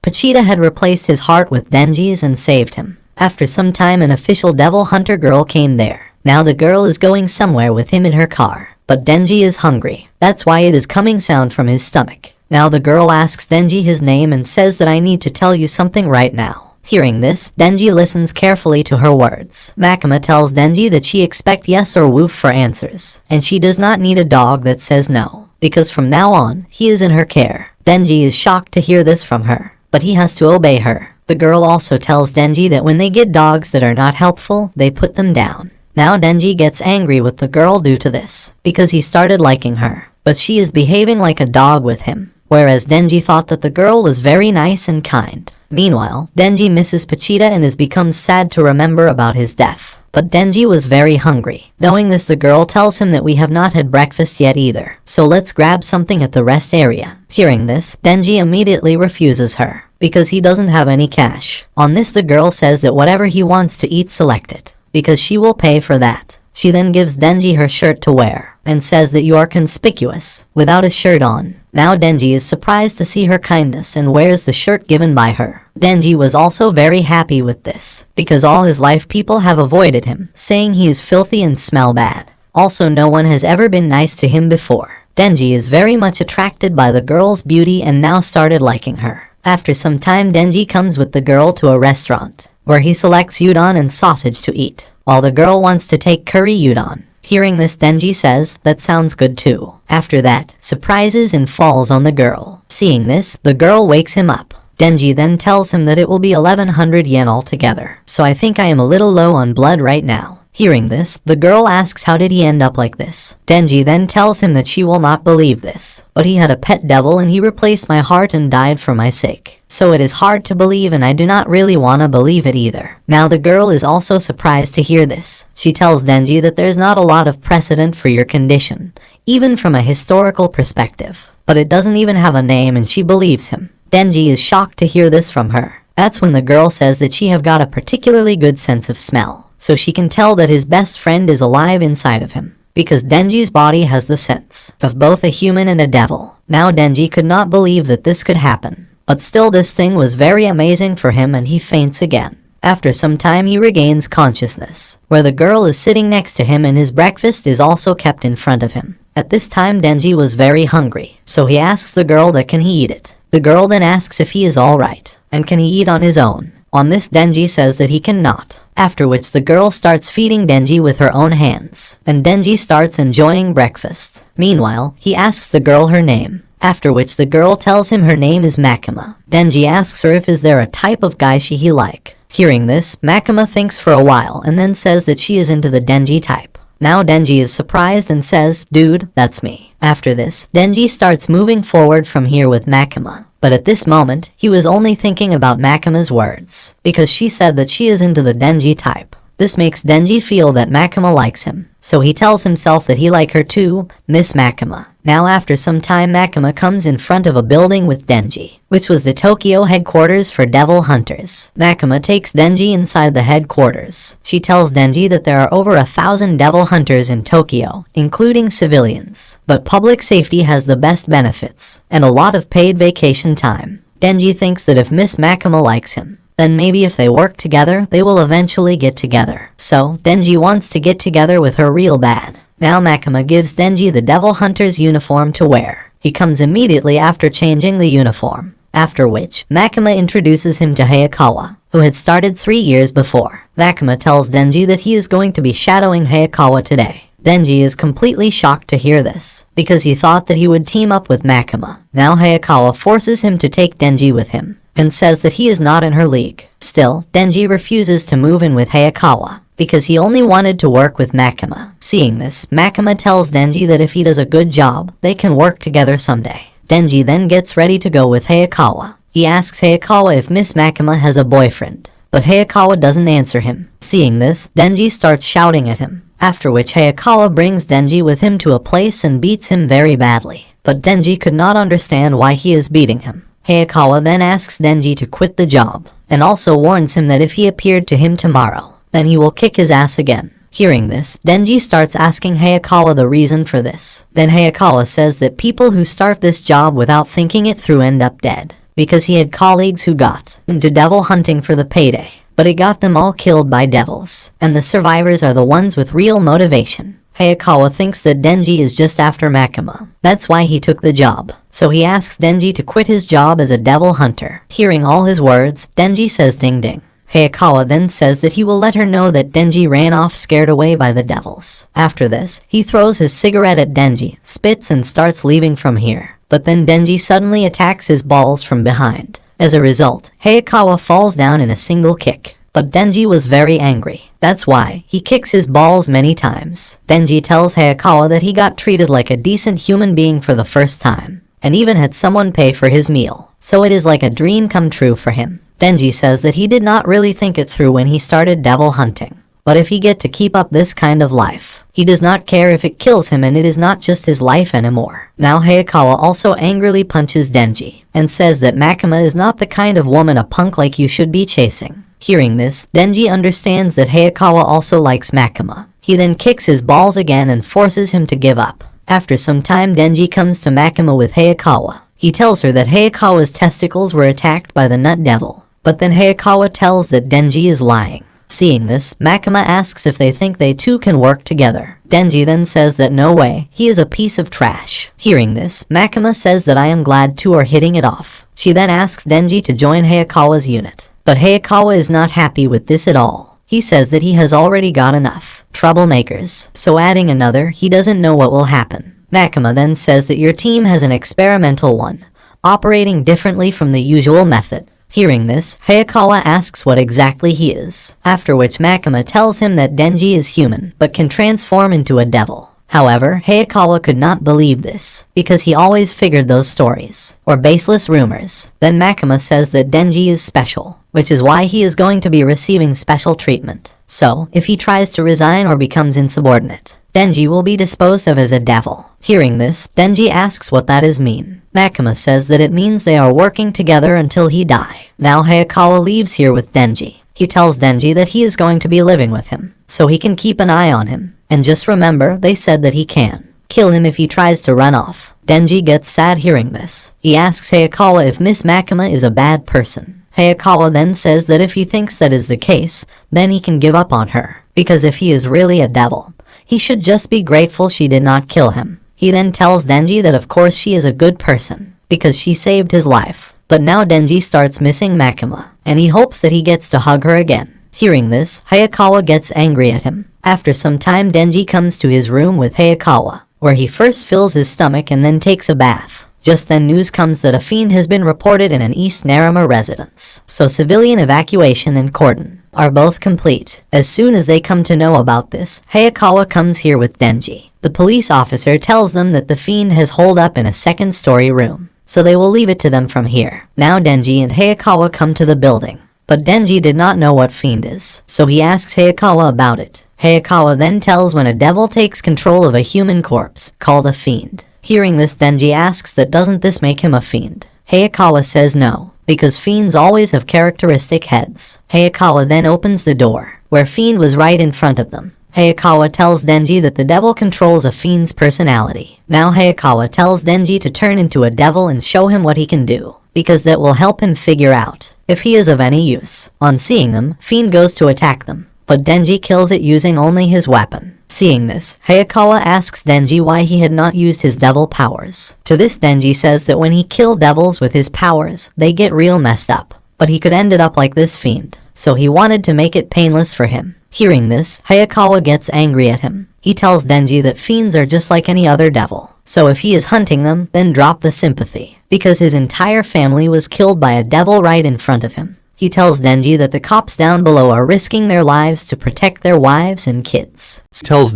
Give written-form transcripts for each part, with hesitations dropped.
Pochita had replaced his heart with Denji's and saved him. After some time, an official devil hunter girl came there. Now the girl is going somewhere with him in her car, but Denji is hungry. That's why it is coming sound from his stomach. Now the girl asks Denji his name and says that I need to tell you something right now. Hearing this, Denji listens carefully to her words. Makima tells Denji that she expect yes or woof for answers, and she does not need a dog that says no, because from now on, he is in her care. Denji is shocked to hear this from her, but he has to obey her. The girl also tells Denji that when they get dogs that are not helpful, they put them down. Now Denji gets angry with the girl due to this, because he started liking her, but she is behaving like a dog with him, whereas Denji thought that the girl was very nice and kind. Meanwhile, Denji misses Pochita and has become sad to remember about his death. But Denji was very hungry. Knowing this, the girl tells him that we have not had breakfast yet either, so let's grab something at the rest area. Hearing this, Denji immediately refuses her, because he doesn't have any cash. On this, the girl says that whatever he wants to eat, select it, because she will pay for that. She then gives Denji her shirt to wear, and says that you are conspicuous without a shirt on. Now Denji is surprised to see her kindness and wears the shirt given by her. Denji was also very happy with this, because all his life people have avoided him, saying he is filthy and smell bad. Also, no one has ever been nice to him before. Denji is very much attracted by the girl's beauty and now started liking her. After some time, Denji comes with the girl to a restaurant, where he selects udon and sausage to eat, while the girl wants to take curry udon. Hearing this, Denji says, that sounds good too. After that, surprises and falls on the girl. Seeing this, the girl wakes him up. Denji then tells him that it will be 1100 yen altogether, so I think I am a little low on blood right now. Hearing this, the girl asks how did he end up like this. Denji then tells him that she will not believe this, but he had a pet devil and he replaced my heart and died for my sake. So it is hard to believe and I do not really wanna believe it either. Now the girl is also surprised to hear this. She tells Denji that there's not a lot of precedent for your condition, even from a historical perspective, but it doesn't even have a name and she believes him. Denji is shocked to hear this from her. That's when the girl says that she have got a particularly good sense of smell, so she can tell that his best friend is alive inside of him, because Denji's body has the sense of both a human and a devil. Now Denji could not believe that this could happen, but still this thing was very amazing for him and he faints again. After some time he regains consciousness, where the girl is sitting next to him and his breakfast is also kept in front of him. At this time Denji was very hungry, so he asks the girl that can he eat it. The girl then asks if he is alright, and can he eat on his own. On this, Denji says that he cannot, after which the girl starts feeding Denji with her own hands, and Denji starts enjoying breakfast. Meanwhile, he asks the girl her name, after which the girl tells him her name is Makima. Denji asks her if is there a type of guy he like. Hearing this, Makima thinks for a while and then says that she is into the Denji type. Now Denji is surprised and says, dude, that's me. After this, Denji starts moving forward from here with Makima. But at this moment, he was only thinking about Makima's words, because she said that she is into the Denji type. This makes Denji feel that Makima likes him, so he tells himself that he like her too, Miss Makima. Now after some time, Makima comes in front of a building with Denji, which was the Tokyo headquarters for devil hunters. Makima takes Denji inside the headquarters. She tells Denji that there are over 1,000 devil hunters in Tokyo, including civilians, but public safety has the best benefits, and a lot of paid vacation time. Denji thinks that if Miss Makima likes him, then maybe if they work together, they will eventually get together. So, Denji wants to get together with her real bad. Now Makima gives Denji the devil hunter's uniform to wear. He comes immediately after changing the uniform, after which, Makima introduces him to Hayakawa, who had started 3 years before. Makima tells Denji that he is going to be shadowing Hayakawa today. Denji is completely shocked to hear this, because he thought that he would team up with Makima. Now Hayakawa forces him to take Denji with him, and says that he is not in her league. Still, Denji refuses to move in with Hayakawa, because he only wanted to work with Makima. Seeing this, Makima tells Denji that if he does a good job, they can work together someday. Denji then gets ready to go with Hayakawa. He asks Hayakawa if Miss Makima has a boyfriend, but Hayakawa doesn't answer him. Seeing this, Denji starts shouting at him, after which Hayakawa brings Denji with him to a place and beats him very badly. But Denji could not understand why he is beating him. Hayakawa then asks Denji to quit the job, and also warns him that if he appeared to him tomorrow, then he will kick his ass again. Hearing this, Denji starts asking Hayakawa the reason for this. Then Hayakawa says that people who start this job without thinking it through end up dead, because he had colleagues who got into devil hunting for the payday, but it got them all killed by devils, and the survivors are the ones with real motivation. Hayakawa thinks that Denji is just after Makima. That's why he took the job. So he asks Denji to quit his job as a devil hunter. Hearing all his words, Denji says ding ding. Hayakawa then says that he will let her know that Denji ran off scared away by the devils. After this, he throws his cigarette at Denji, spits and starts leaving from here. But then Denji suddenly attacks his balls from behind. As a result, Hayakawa falls down in a single kick. But Denji was very angry. That's why he kicks his balls many times. Denji tells Hayakawa that he got treated like a decent human being for the first time, and even had someone pay for his meal. So it is like a dream come true for him. Denji says that he did not really think it through when he started devil hunting. But if he get to keep up this kind of life, he does not care if it kills him, and it is not just his life anymore. Now Hayakawa also angrily punches Denji, and says that Makima is not the kind of woman a punk like you should be chasing. Hearing this, Denji understands that Hayakawa also likes Makima. He then kicks his balls again and forces him to give up. After some time, Denji comes to Makima with Hayakawa. He tells her that Hayakawa's testicles were attacked by the nut devil, but then Hayakawa tells that Denji is lying. Seeing this, Makima asks if they think they two can work together. Denji then says that no way, he is a piece of trash. Hearing this, Makima says that I am glad two are hitting it off. She then asks Denji to join Hayakawa's unit. But Hayakawa is not happy with this at all. He says that he has already got enough troublemakers, so adding another, he doesn't know what will happen. Makima then says that your team has an experimental one, operating differently from the usual method. Hearing this, Hayakawa asks what exactly he is, after which Makima tells him that Denji is human, but can transform into a devil. However, Hayakawa could not believe this, because he always figured those stories were baseless rumors. Then Makima says that Denji is special, which is why he is going to be receiving special treatment. So, if he tries to resign or becomes insubordinate, Denji will be disposed of as a devil. Hearing this, Denji asks what that is mean. Makima says that it means they are working together until he die. Now Hayakawa leaves here with Denji. He tells Denji that he is going to be living with him, so he can keep an eye on him. And just remember, they said that he can kill him if he tries to run off. Denji gets sad hearing this. He asks Hayakawa if Miss Makima is a bad person. Hayakawa then says that if he thinks that is the case, then he can give up on her, because if he is really a devil, he should just be grateful she did not kill him. He then tells Denji that of course she is a good person, because she saved his life. But now Denji starts missing Makima, and he hopes that he gets to hug her again. Hearing this, Hayakawa gets angry at him. After some time, Denji comes to his room with Hayakawa, where he first fills his stomach and then takes a bath. Just then news comes that a fiend has been reported in an East Narima residence, so civilian evacuation and cordon are both complete. As soon as they come to know about this, Hayakawa comes here with Denji. The police officer tells them that the fiend has holed up in a second-story room, so they will leave it to them from here. Now Denji and Hayakawa come to the building, but Denji did not know what fiend is, so he asks Hayakawa about it. Hayakawa then tells when a devil takes control of a human corpse, called a fiend. Hearing this, Denji asks that doesn't this make him a fiend? Hayakawa says no, because fiends always have characteristic heads. Hayakawa then opens the door, where fiend was right in front of them. Hayakawa tells Denji that the devil controls a fiend's personality. Now Hayakawa tells Denji to turn into a devil and show him what he can do, because that will help him figure out if he is of any use. On seeing them, fiend goes to attack them, but Denji kills it using only his weapon. Seeing this, Hayakawa asks Denji why he had not used his devil powers. To this, Denji says that when he killed devils with his powers, they get real messed up, but he could end it up like this fiend, so he wanted to make it painless for him. Hearing this, Hayakawa gets angry at him. He tells Denji that fiends are just like any other devil, so if he is hunting them, then drop the sympathy, because his entire family was killed by a devil right in front of him. He tells Denji that the cops down below are risking their lives to protect their wives and kids. So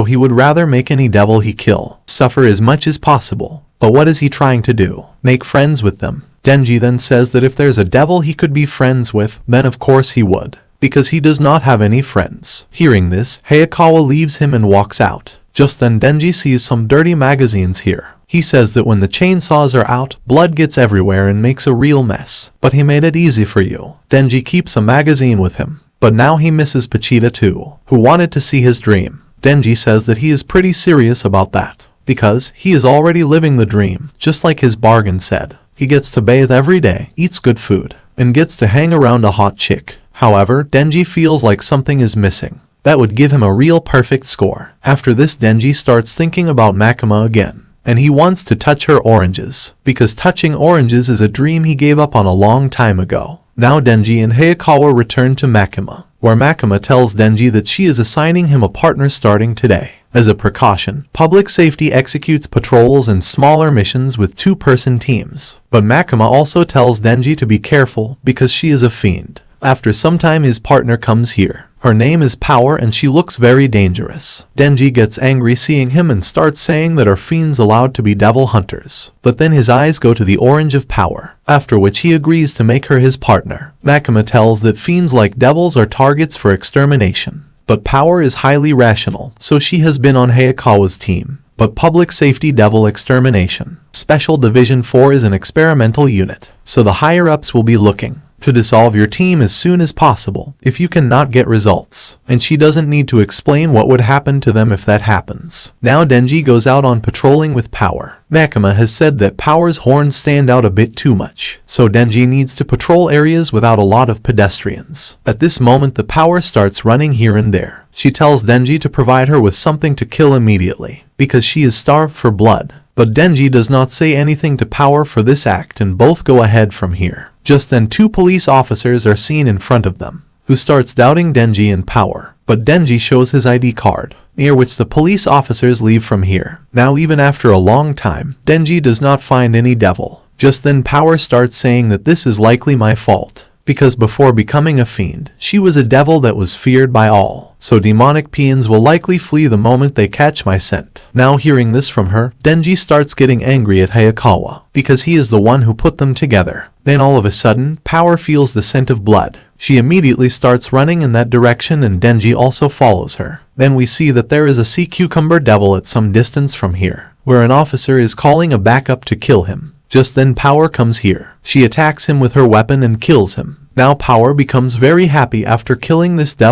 he would rather make any devil he kill suffer as much as possible. But what is he trying to do? Make friends with them. Denji then says that if there's a devil he could be friends with, then of course he would, because he does not have any friends. Hearing this, Hayakawa leaves him and walks out. Just then Denji sees some dirty magazines here. He says that when the chainsaws are out, blood gets everywhere and makes a real mess. But he made it easy for you. Denji keeps a magazine with him. But now he misses Pachita too, who wanted to see his dream. Denji says that he is pretty serious about that. because he is already living the dream, just like his bargain said. He gets to bathe every day, eats good food, and gets to hang around a hot chick. However, Denji feels like something is missing. That would give him a real perfect score. After this, Denji starts thinking about Makima again, and he wants to touch her oranges, because touching oranges is a dream he gave up on a long time ago. Now Denji and Hayakawa return to Makima, where Makima tells Denji that she is assigning him a partner starting today. As a precaution, Public Safety executes patrols and smaller missions with two-person teams. But Makima also tells Denji to be careful because she is a fiend. After some time, his partner comes here. Her name is Power and she looks very dangerous. Denji gets angry seeing him and starts saying that are fiends allowed to be devil hunters. But then his eyes go to the orange of Power, after which he agrees to make her his partner. Makima tells that fiends like devils are targets for extermination. But Power is highly rational, so she has been on Hayakawa's team. But Public Safety Devil Extermination Special Division 4 is an experimental unit, so the higher-ups will be looking to dissolve your team as soon as possible if you cannot get results, and she doesn't need to explain what would happen to them if that happens. Now Denji goes out on patrolling with Power. Makima has said that Power's horns stand out a bit too much, so Denji needs to patrol areas without a lot of pedestrians. At this moment, the Power starts running here and there. She tells Denji to provide her with something to kill immediately, because she is starved for blood. But Denji does not say anything to Power for this act and both go ahead from here. Just then, two police officers are seen in front of them, who starts doubting Denji and Power. But Denji shows his ID card, near which the police officers leave from here. Now, even after a long time, Denji does not find any devil. Just then Power starts saying that this is likely my fault, because before becoming a fiend, she was a devil that was feared by all. So demonic peons will likely flee the moment they catch my scent. Now hearing this from her, Denji starts getting angry at Hayakawa, because he is the one who put them together. Then all of a sudden, Power feels the scent of blood. She immediately starts running in that direction and Denji also follows her. Then we see that there is a sea cucumber devil at some distance from here, where an officer is calling a backup to kill him. Just then Power comes here. She attacks him with her weapon and kills him. Now Power becomes very happy after killing this devil.